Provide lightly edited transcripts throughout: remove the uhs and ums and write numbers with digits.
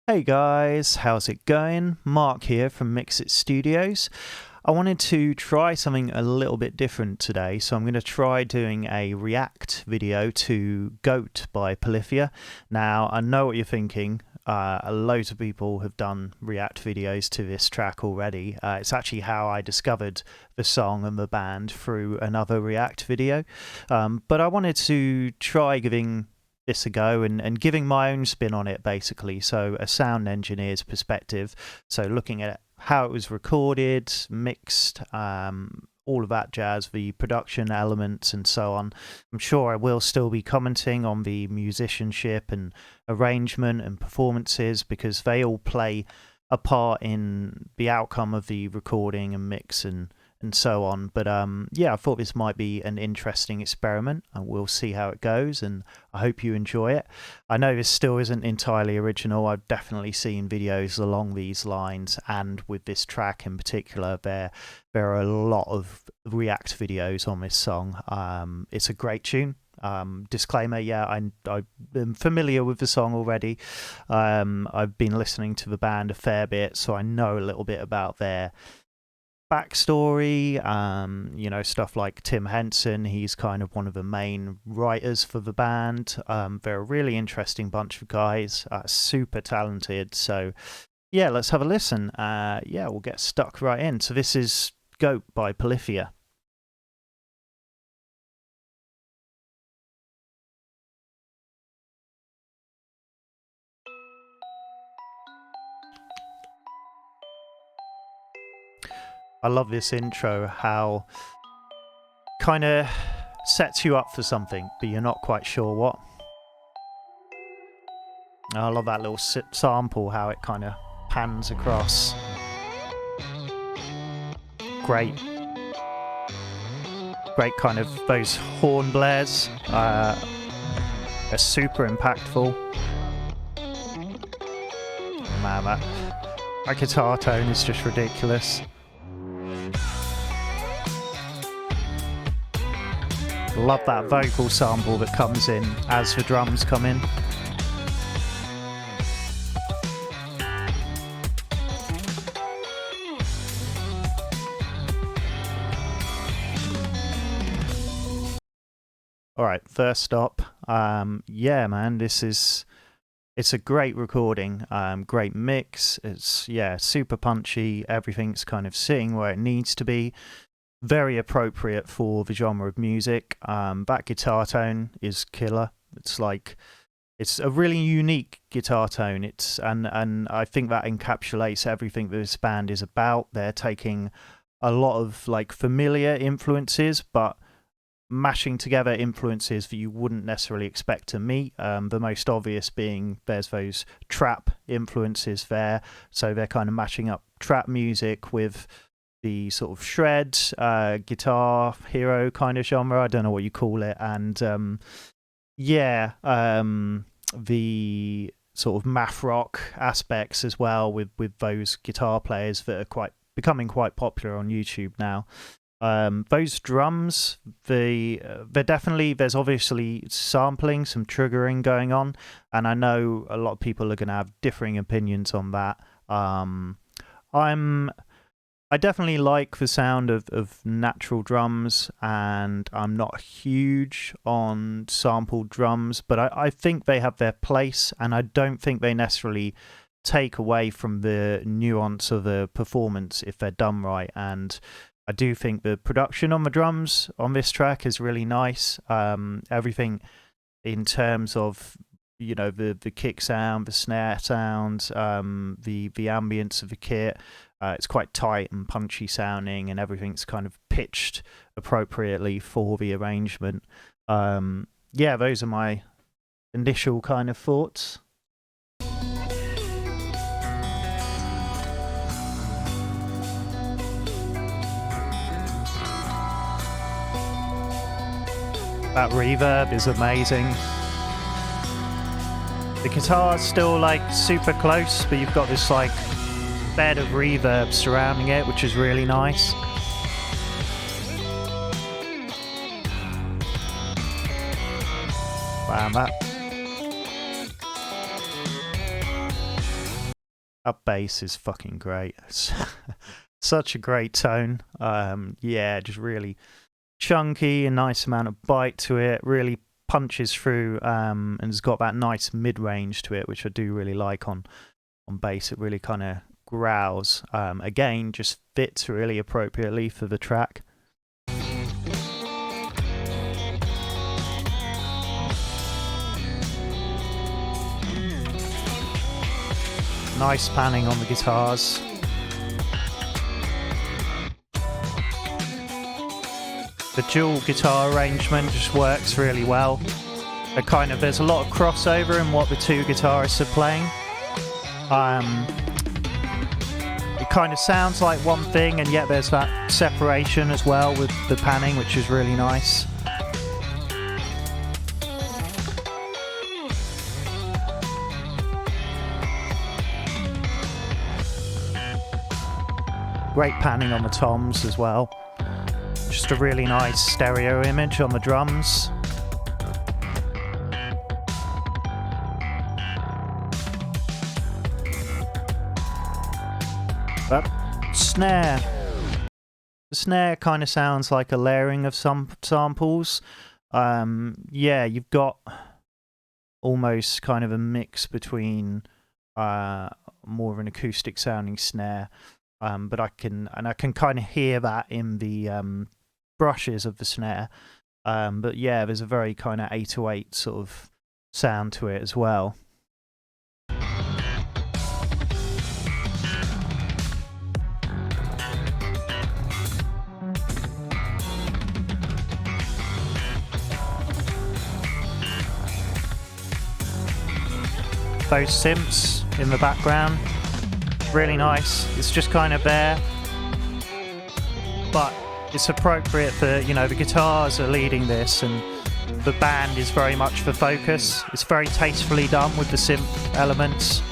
Hey guys, how's it going? Mark here from Mix It Studios. I wanted to try something a little bit different today, so I'm going to try doing a react video to G.O.A.T by Polyphia. Now, I know what you're thinking. Loads of people have done react videos to this track already. It's actually how I discovered the song and the band through another react video. But I wanted to try giving this a go and giving my own spin on it, basically. So a sound engineer's perspective. So looking at how it was recorded, mixed, all of that jazz, the production elements and so on. I'm sure I will still be commenting on the musicianship and arrangement and performances because they all play a part in the outcome of the recording and mix and so on. But yeah, I thought this might be an interesting experiment and we'll see how it goes, and I hope you enjoy it. I know this still isn't entirely original. I've definitely seen videos along these lines, and with this track in particular there are a lot of react videos on this song. It's a great tune. Disclaimer, yeah, I'm familiar with the song already. I've been listening to the band a fair bit, so I know a little bit about their backstory, stuff like Tim Henson. He's kind of one of the main writers for the band. They're a really interesting bunch of guys, super talented. So yeah, let's have a listen. Yeah, we'll get stuck right in. So this is G.O.A.T by Polyphia. I love this intro, how kind of sets you up for something, but you're not quite sure what. I love that little sample, how it kind of pans across. Great kind of those horn blares are super impactful. Man, that guitar tone is just ridiculous. Love that vocal sample that comes in as the drums come in. Alright, first stop. Yeah, man, it's a great recording, great mix. It's, yeah, super punchy. Everything's kind of sitting where it needs to be. Very appropriate for the genre of music. That guitar tone is killer. It's a really unique guitar tone. And I think that encapsulates everything that this band is about. They're taking a lot of like familiar influences, but mashing together influences that you wouldn't necessarily expect to meet. The most obvious being there's those trap influences there. So they're kind of mashing up trap music with the sort of shred, guitar hero kind of genre. I don't know what you call it. And yeah, the sort of math rock aspects as well with those guitar players that are becoming quite popular on YouTube now. Those drums, there's obviously sampling, some triggering going on, and I know a lot of people are going to have differing opinions on that. I definitely like the sound of natural drums, and I'm not huge on sampled drums, but I think they have their place, and I don't think they necessarily take away from the nuance of the performance if they're done right. And I do think the production on the drums on this track is really nice. Everything in terms of, you know, the kick sound, the snare sound, the ambience of the kit. It's quite tight and punchy sounding, and everything's kind of pitched appropriately for the arrangement. Yeah, those are my initial kind of thoughts. That reverb is amazing. The guitar's still like super close, but you've got this like bed of reverb surrounding it, which is really nice. Wow, Up bass is fucking great. Such a great tone. Yeah, just really chunky, a nice amount of bite to it, really punches through, and has got that nice mid-range to it, which I do really like on bass. It really kind of growls. Again, just fits really appropriately for the track. Nice panning on the guitars. The dual guitar arrangement just works really well. There's a lot of crossover in what the two guitarists are playing. It kind of sounds like one thing, and yet there's that separation as well with the panning, which is really nice. Great panning on the toms as well. Just a really nice stereo image on the drums. But snare. The snare kind of sounds like a layering of some samples. Yeah, you've got almost kind of a mix between more of an acoustic sounding snare. But I can kind of hear that in the brushes of the snare. But yeah, there's a very kind of 808 sort of sound to it as well. Those synths in the background, really nice. It's just kind of there, but it's appropriate for, you know, the guitars are leading this and the band is very much the focus. It's very tastefully done with the synth elements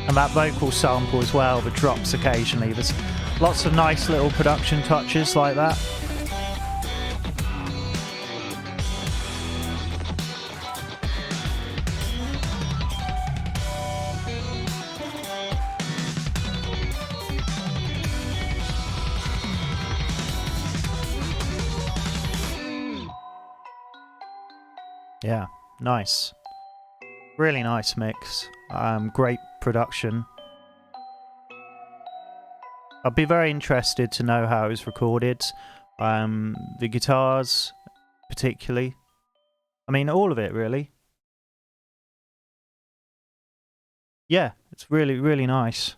and that vocal sample as well that drops occasionally. There's lots of nice little production touches like that. Yeah, nice. Really nice mix. Great production. I'd be very interested to know how it was recorded. The guitars, particularly. I mean, all of it, really. Yeah, it's really, really nice.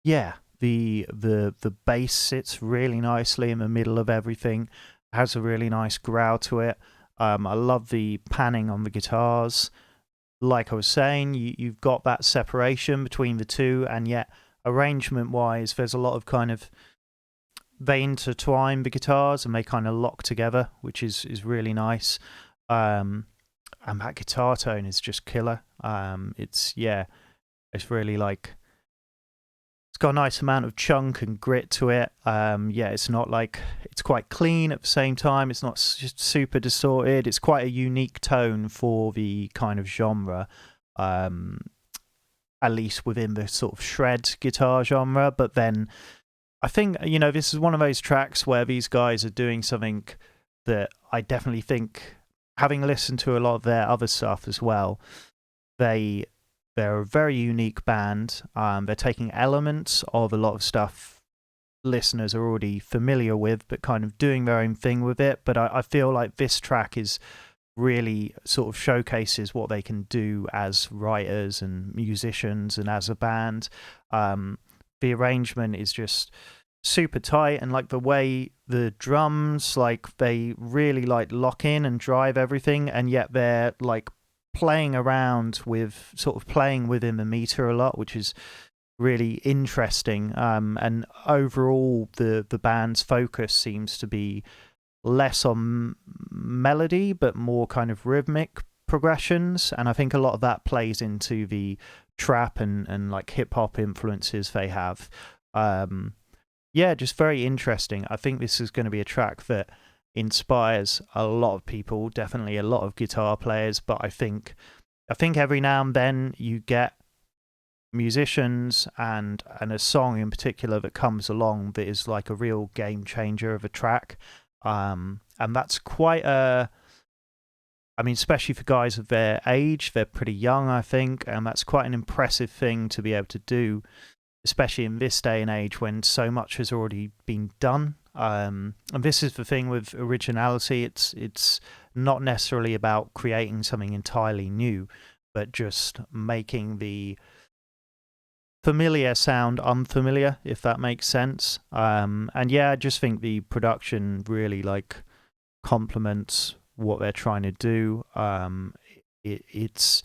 Yeah. The bass sits really nicely in the middle of everything. Has a really nice growl to it. I love the panning on the guitars. Like I was saying, you've got that separation between the two, and yet arrangement wise there's a lot of kind of, they intertwine the guitars and they kind of lock together, which is really nice. And that guitar tone is just killer. It's really like, it's got a nice amount of chunk and grit to it. Yeah, it's not like, it's quite clean at the same time. It's not just super distorted. It's quite a unique tone for the kind of genre, at least within the sort of shred guitar genre. But then I think, you know, this is one of those tracks where these guys are doing something that I definitely think, having listened to a lot of their other stuff as well, they're a very unique band. They're taking elements of a lot of stuff listeners are already familiar with, but kind of doing their own thing with it. But I feel like this track is really sort of showcases what they can do as writers and musicians and as a band. The arrangement is just super tight, and like the way the drums, like they really like lock in and drive everything, and yet they're like playing around with sort of playing within the meter a lot, which is really interesting. And overall the band's focus seems to be less on melody but more kind of rhythmic progressions, and I think a lot of that plays into the trap and like hip-hop influences they have. Yeah, just very interesting. I think this is going to be a track that inspires a lot of people, definitely a lot of guitar players. But I think every now and then you get musicians and a song in particular that comes along that is like a real game changer of a track, and that's quite a, I mean, especially for guys of their age, they're pretty young, I think, and that's quite an impressive thing to be able to do, especially in this day and age when so much has already been done. And this is the thing with originality. It's not necessarily about creating something entirely new, but just making the familiar sound unfamiliar, if that makes sense. And yeah, I just think the production really like complements what they're trying to do. It's,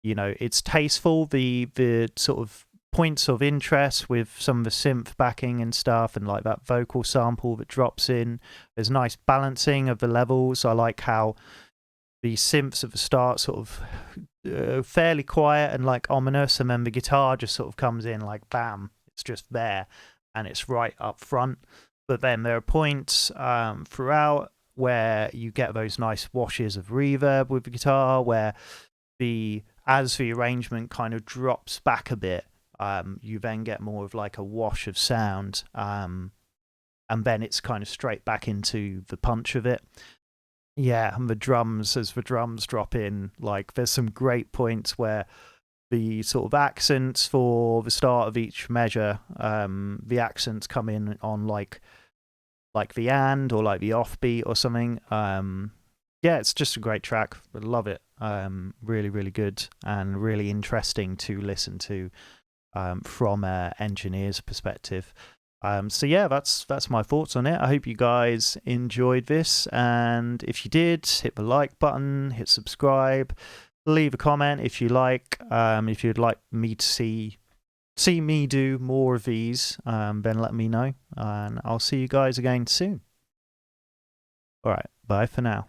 you know, it's tasteful. The sort of points of interest with some of the synth backing and stuff, and like that vocal sample that drops in. There's nice balancing of the levels. I like how the synths at the start sort of fairly quiet and like ominous, and then the guitar just sort of comes in like bam, it's just there and it's right up front. But then there are points throughout where you get those nice washes of reverb with the guitar, where as the arrangement kind of drops back a bit, you then get more of like a wash of sound, and then it's kind of straight back into the punch of it. Yeah, and the drums, as the drums drop in, like there's some great points where the sort of accents for the start of each measure, the accents come in on like the and or like the offbeat or something. Yeah, it's just a great track. I love it. Really, really good and really interesting to listen to from an engineer's perspective. So yeah, that's my thoughts on it. I hope you guys enjoyed this, and if you did, hit the like button, hit subscribe, leave a comment if you like. If you'd like me to see me do more of these, then let me know, and I'll see you guys again soon. All right, bye for now.